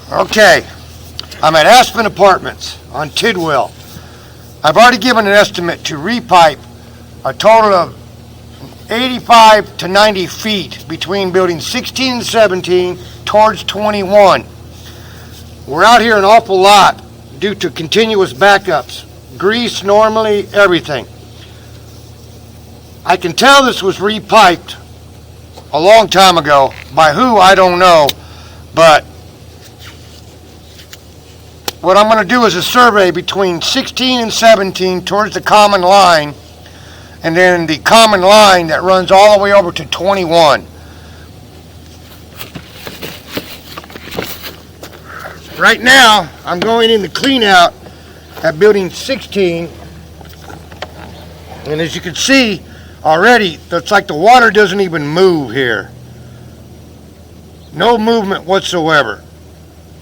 Okay, I'm at Aspen Apartments on Tidwell. I've already given an estimate to repipe a total of 85 to 90 feet between buildings 16 and 17 towards 21. We're out here an awful lot due to continuous backups, grease normally, everything. I can tell this was repiped a long time ago. By who, I don't know, but what I'm going to do is a survey between 16 and 17 towards the common line, and then the common line that runs all the way over to 21. Right now, I'm going in to clean out at building 16, and as you can see already, it's like the water doesn't even move here. No movement whatsoever,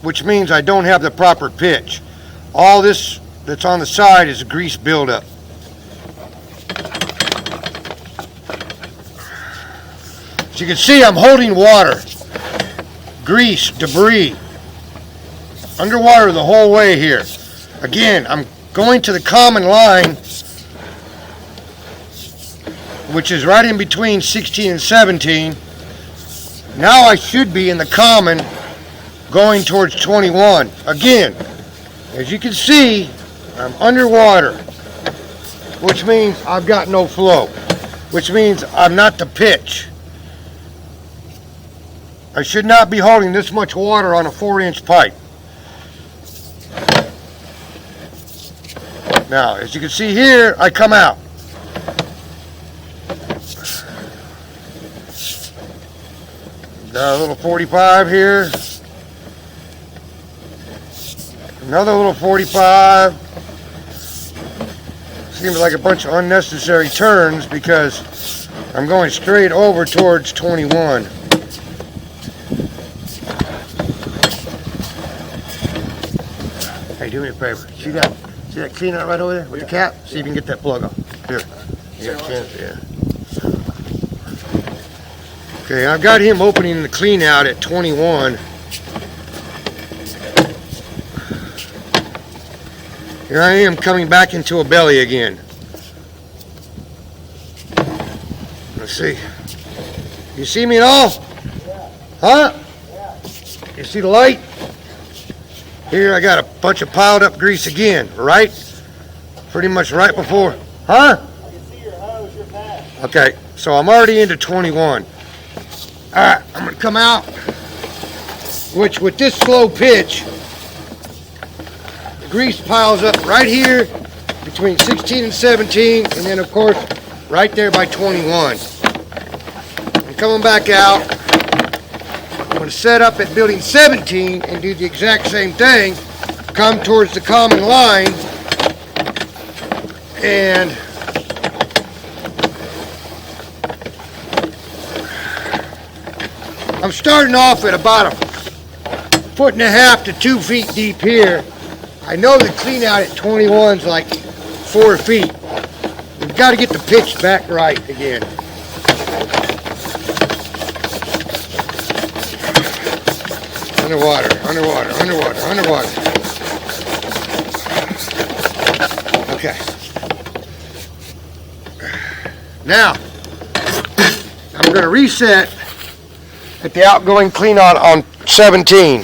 which means I don't have the proper pitch. All this that's on the side is grease buildup. As you can see, I'm holding water, grease, debris, underwater the whole way here. Again, I'm going to the common line, which is right in between 16 and 17. Now I should be in the common going towards 21. Again, as you can see, I'm underwater, which means I've got no flow, which means I'm not the pitch. I should not be holding this much water on a 4-inch pipe. Now, as you can see here, I come out. Got a little 45 here. Another little 45. Seems like a bunch of unnecessary turns because I'm going straight over towards 21. Hey, do me a favor. See that clean out right over there with the cap? See if you can get that plug off. Here. You got a chance? Yeah. Okay, I've got him opening the clean out at 21. Here I am coming back into a belly again. Let's see. You see me at all? Yeah. Huh? Yeah. You see the light? Here I got a bunch of piled up grease again, right? Pretty much right before. Huh? I can see your hose, your path. Okay, so I'm already into 21. Alright, I'm going to come out, which with this slow pitch, the grease piles up right here between 16 and 17, and then of course right there by 21. I'm coming back out. I'm going to set up at building 17 and do the exact same thing. Come towards the common line, and I'm starting off at about 1.5 to 2 feet deep here. I know the clean out at 21 is like 4 feet. We've got to get the pitch back right again. Underwater, underwater, underwater, underwater. Okay. Now, I'm going to reset at the outgoing clean out on 17.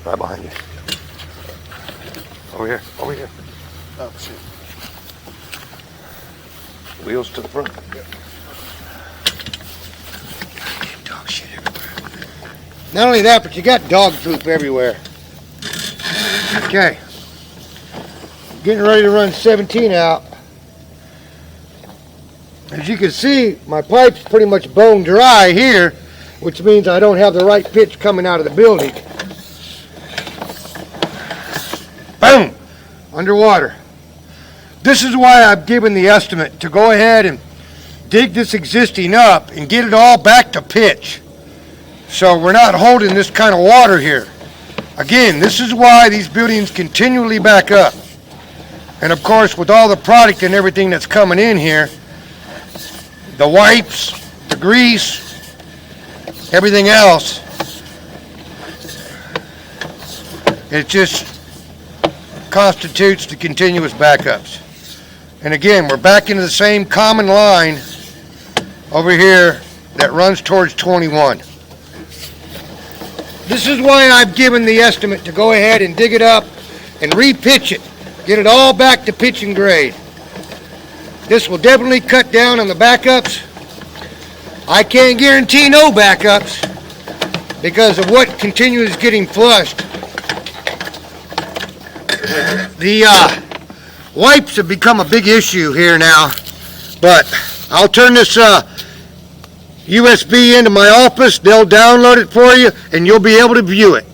Right behind you. Over here, over here. Oh, shit. Wheels to the front. Yep. Dog shit everywhere. Not only that, but you got dog poop everywhere. Okay. Getting ready to run 17 out. As you can see, my pipe's pretty much bone dry here, which means I don't have the right pitch coming out of the building. Boom! Underwater. This is why I've given the estimate to go ahead and dig this existing up and get it all back to pitch. So we're not holding this kind of water here. Again, this is why these buildings continually back up. And of course, with all the product and everything that's coming in here, the wipes, the grease, everything else. It just constitutes the continuous backups. And again, we're back into the same common line over here that runs towards 21. This is why I've given the estimate to go ahead and dig it up and re-pitch it. Get it all back to pitch and grade. This will definitely cut down on the backups. I can't guarantee no backups because of what continues getting flushed. The wipes have become a big issue here now, but I'll turn this USB into my office. They'll download it for you and you'll be able to view it.